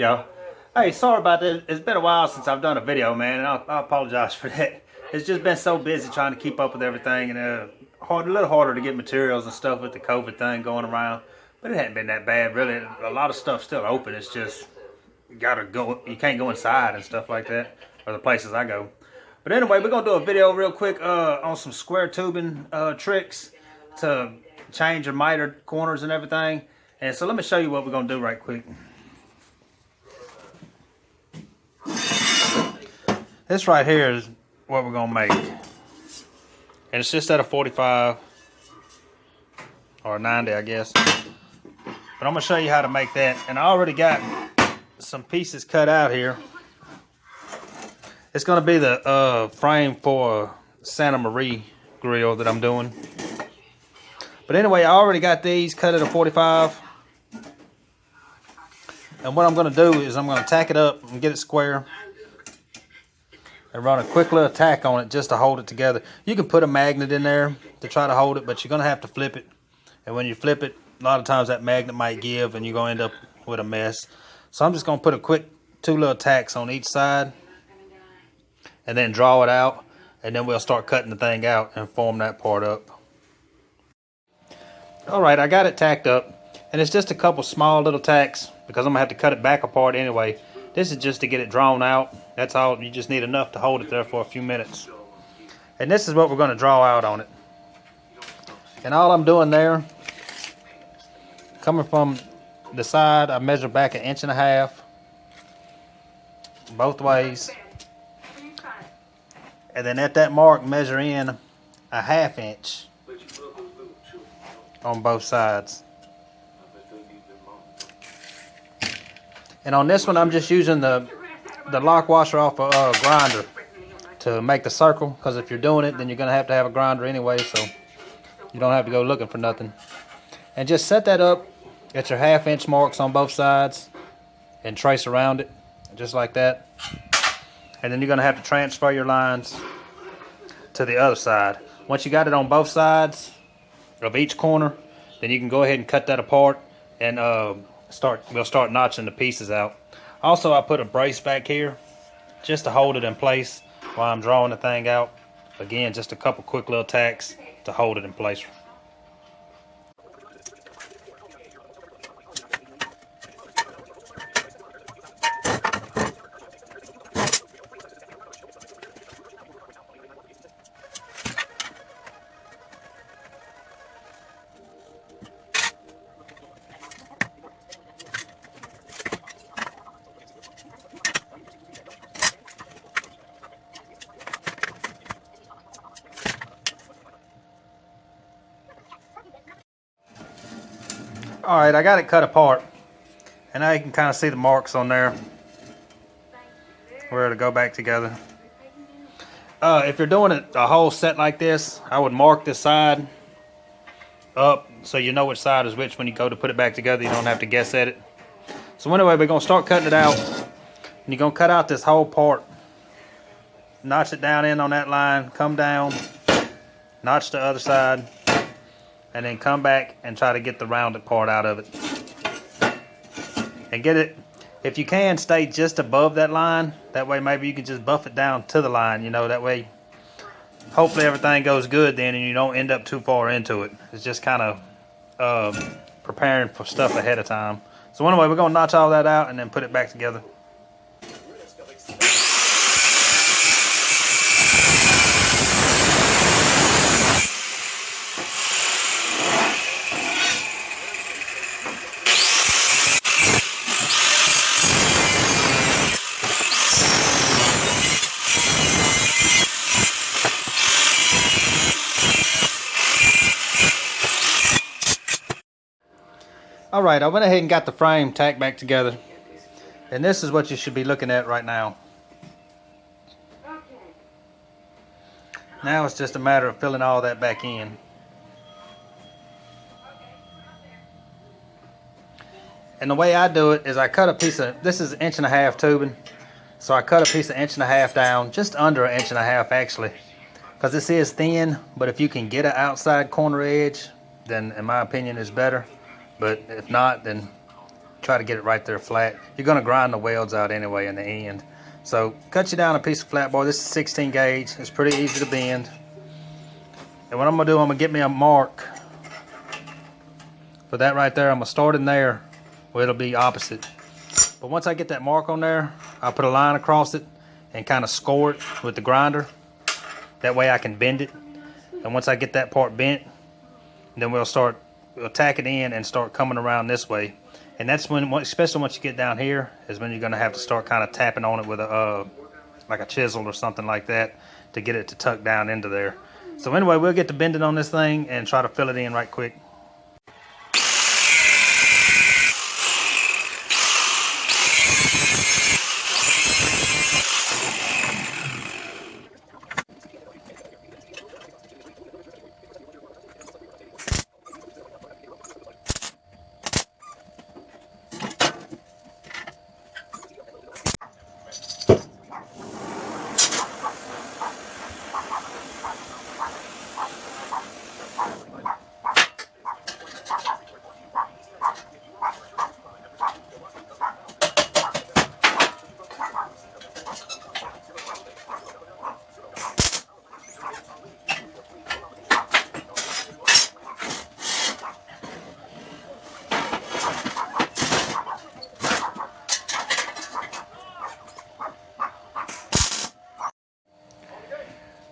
Yo. Hey, sorry about that. It's been a while since I've done a video, man, and I apologize for that. It's just been so busy trying to keep up with everything, and a little harder to get materials and stuff with the COVID thing going around. But it hadn't been that bad, really. A lot of stuff's still open. It's just you can't go inside and stuff like that, or the places I go. But anyway, we're gonna do a video real quick on some square tubing tricks to change your miter corners and everything. And so let me show you what we're gonna do right quick. This right here is what we're gonna make, and it's just at a 45 or a 90, I guess. But I'm gonna show you how to make that, and I already got some pieces cut out here. It's gonna be the frame for Santa Maria grill that I'm doing. But anyway, I already got these cut at a 45. And what I'm gonna do is I'm gonna tack it up and get it square and run a quick little tack on it just to hold it together. You can put a magnet in there to try to hold it, but you're gonna have to flip it. And when you flip it, a lot of times that magnet might give and you're gonna end up with a mess. So I'm just gonna put a quick 2 little tacks on each side and then draw it out, and then we'll start cutting the thing out and form that part up. All right, I got it tacked up, and it's just a couple small little tacks because I'm gonna have to cut it back apart anyway. This is just to get it drawn out. That's all. You just need enough to hold it there for a few minutes. And this is what we're going to draw out on it. And all I'm doing there, coming from the side, I measure back 1.5 inches both ways. And then at that mark, measure in 1/2 inch on both sides. And on this one, I'm just using the lock washer off a grinder to make the circle, because if you're doing it, then you're going to have a grinder anyway, so you don't have to go looking for nothing. And just set that up at your 1/2 inch marks on both sides and trace around it, just like that. And then you're going to have to transfer your lines to the other side. Once you got it on both sides of each corner, then you can go ahead and cut that apart and we'll start notching the pieces out. Also, I put a brace back here just to hold it in place while I'm drawing the thing out. Again, just a couple quick little tacks to hold it in place. Alright, I got it cut apart, and now you can kind of see the marks on there where it'll go back together. If you're doing it a whole set like this, I would mark this side up so you know which side is which when you go to put it back together. You don't have to guess at it. So anyway, we're going to start cutting it out, and you're going to cut out this whole part. Notch it down in on that line, come down, notch the other side, and then come back and try to get the rounded part out of it. And get it, if you can, stay just above that line. That way maybe you can just buff it down to the line, you know, that way hopefully everything goes good then and you don't end up too far into it. It's just kind of preparing for stuff ahead of time. So anyway, we're going to notch all that out and then put it back together. Alright, I went ahead and got the frame tacked back together, and this is what you should be looking at right now. Now it's just a matter of filling all that back in. And the way I do it is I cut a piece of, this is 1.5 inch tubing, so I cut a piece of 1.5 inch down, just under 1.5 inch actually, because this is thin, but if you can get an outside corner edge, then in my opinion it's better. But if not, then try to get it right there flat. You're going to grind the welds out anyway in the end. So cut you down a piece of flat board. This is 16 gauge. It's pretty easy to bend. And what I'm going to do, I'm going to get me a mark for that right there. I'm going to start in there where it'll be opposite. But once I get that mark on there, I'll put a line across it and kind of score it with the grinder. That way I can bend it. And once I get that part bent, then we'll tack it in and start coming around this way. And that's when, especially once you get down here, is when you're going to have to start kind of tapping on it with a like a chisel or something like that to get it to tuck down into there. So anyway, we'll get to bending on this thing and try to fill it in right quick.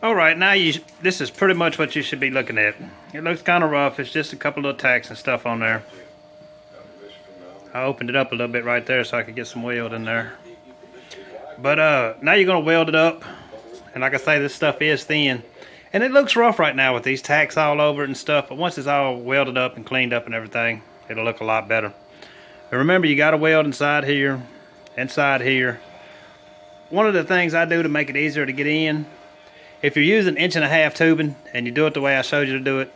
Alright, now this is pretty much what you should be looking at. It looks kind of rough. It's just a couple of tacks and stuff on there. I opened it up a little bit right there so I could get some weld in there. But now you're going to weld it up. And like I say, this stuff is thin. And it looks rough right now with these tacks all over it and stuff. But once it's all welded up and cleaned up and everything, it'll look a lot better. But remember, you got to weld inside here, inside here. One of the things I do to make it easier to get in, if you're using 1.5 inch tubing and you do it the way I showed you to do it,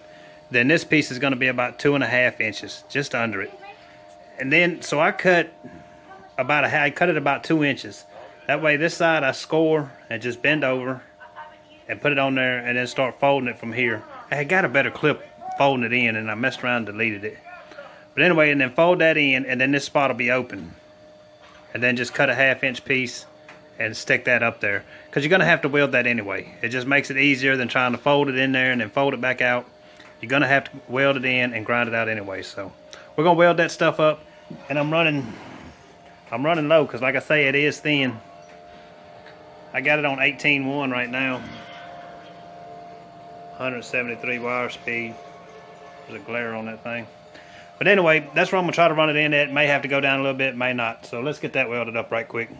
then this piece is going to be about 2.5 inches, just under it. And then, so I cut it about 2 inches. That way this side I score and just bend over and put it on there and then start folding it from here. I had got a better clip folding it in and I messed around and deleted it. But anyway, and then fold that in and then this spot will be open. And then just cut a 1/2 inch piece and stick that up there, because you're going to have to weld that anyway. It just makes it easier than trying to fold it in there and then fold it back out. You're going to have to weld it in and grind it out anyway. So we're going to weld that stuff up, and I'm running low because like I say, it is thin. I got it on 18.1 right now, 173 wire speed. There's a glare on that thing. But anyway, that's where I'm going to try to run it in at. It may have to go down a little bit, may not. So let's get that welded up right quick.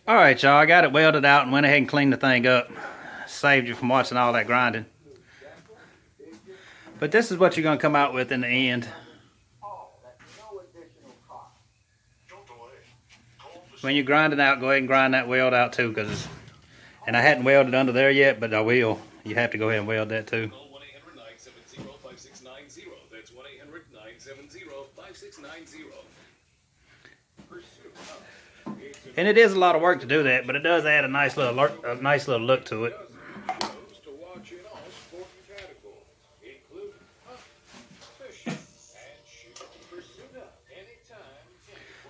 Alright y'all, I got it welded out and went ahead and cleaned the thing up. Saved you from watching all that grinding. But this is what you're going to come out with in the end. When you're grinding out, go ahead and grind that weld out too, and I hadn't welded under there yet, but I will. You have to go ahead and weld that too. That's 1-800-970-5690. And it is a lot of work to do that, but it does add a nice little look to it.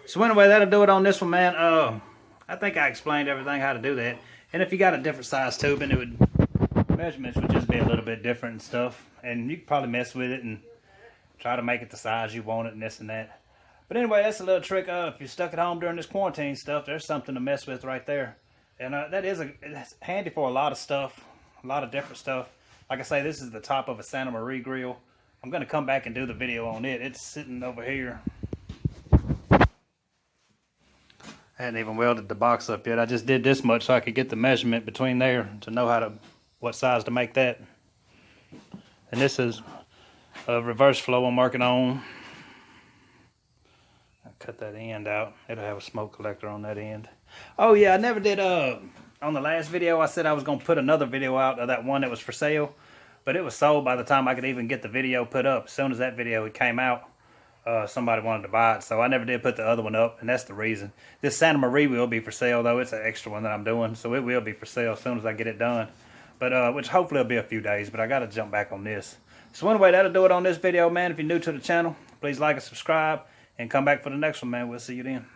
So anyway, that'll do it on this one, man. I think I explained everything how to do that. And if you got a different size tubing, measurements would just be a little bit different and stuff. And you could probably mess with it and try to make it the size you want it and this and that. But anyway, that's a little trick. If you're stuck at home during this quarantine stuff, there's something to mess with right there. And it's handy for a lot of stuff, a lot of different stuff. Like I say, this is the top of a Santa Maria grill. I'm going to come back and do the video on it. It's sitting over here. I hadn't even welded the box up yet. I just did this much so I could get the measurement between there to know what size to make that. And this is a reverse flow I'm working on. cut that end out. It'll have a smoke collector on that end. Oh yeah, I never did, on the last video I said I was going to put another video out of that one that was for sale. But it was sold by the time I could even get the video put up. As soon as that video came out, somebody wanted to buy it. So I never did put the other one up, and that's the reason. This Santa Maria will be for sale, though. It's an extra one that I'm doing. So it will be for sale as soon as I get it done. But which hopefully will be a few days. But I got to jump back on this. So anyway, that'll do it on this video, man. If you're new to the channel, please like and subscribe. And come back for the next one, man. We'll see you then.